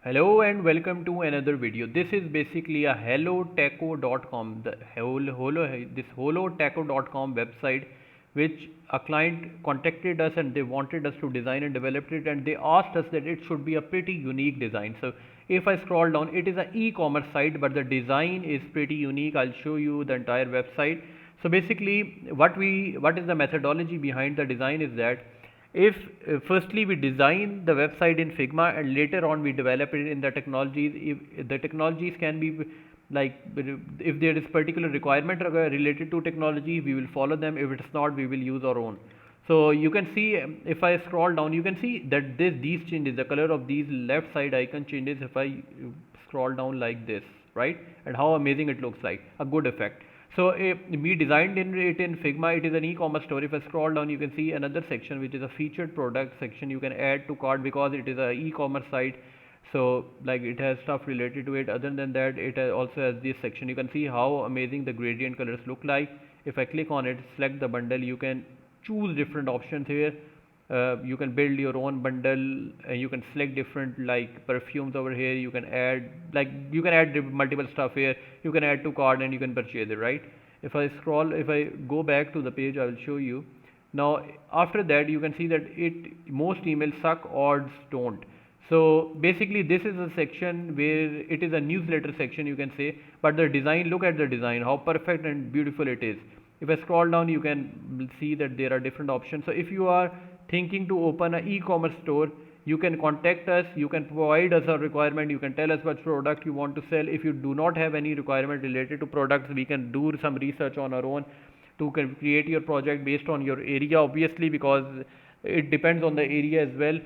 Hello and welcome to another video. This is basically a hellotaco.com. This hellotaco.com website, which a client contacted us and they wanted us to design and develop it, and they asked us that it should be a pretty unique design. So if I scroll down, it is an e-commerce site, but the design is pretty unique. I'll show you the entire website. So basically, what is the methodology behind the design is that if firstly we design the website in Figma and later on we develop it in the technologies. If the technologies can be like, if there is particular requirement related to technology, we will follow them. If it's not, we will use our own. So you can see, if I scroll down, you can see that these changes, the color of these left side icon changes if I scroll down like this, right? And how amazing it looks like, a good effect. So we designed it in Figma. It is an e-commerce store. If I scroll down, you can see another section which is a featured product section. You can add to cart because it is a e-commerce site. So like it has stuff related to it. Other than that, it also has this section. You can see how amazing the gradient colors look like. If I click on it, select the bundle, you can choose different options here. You can build your own bundle, and you can select different like perfumes over here. You can add multiple stuff here. You can add to cart and you can purchase it, right? If I go back to the page, I will show you. Now after that, you can see that most emails suck, odds don't. So basically this is a section where it is a newsletter section, you can say, but the design, look at the design, how perfect and beautiful it is. If I scroll down, you can see that there are different options. So if you are thinking to open an e-commerce store, you can contact us, you can provide us a requirement, you can tell us what product you want to sell. If you do not have any requirement related to products, we can do some research on our own to create your project based on your area, obviously, because it depends on the area as well,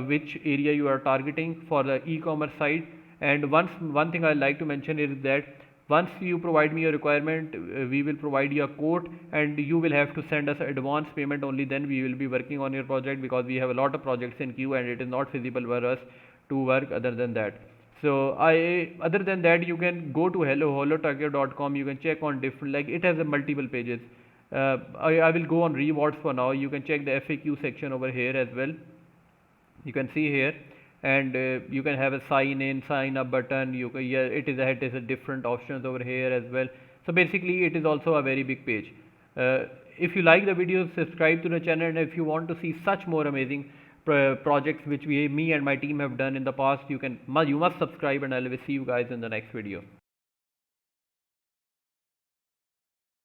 which area you are targeting for the e-commerce site. And one thing I like to mention is that once you provide me a requirement, we will provide you a quote, and you will have to send us advance payment. Only then we will be working on your project, because we have a lot of projects in queue and it is not feasible for us to work other than that. So other than that, you can go to hellotaco.com. You can check on different, like it has a multiple pages. I will go on rewards for now. You can check the FAQ section over here as well. You can see here, and you can have a sign in, sign up button. You can, yeah, it is a different options over here as well. So basically it is also a very big page. If you like the video, subscribe to the channel, and if you want to see such more amazing projects which me and my team have done in the past, you must subscribe, and I will see you guys in the next video.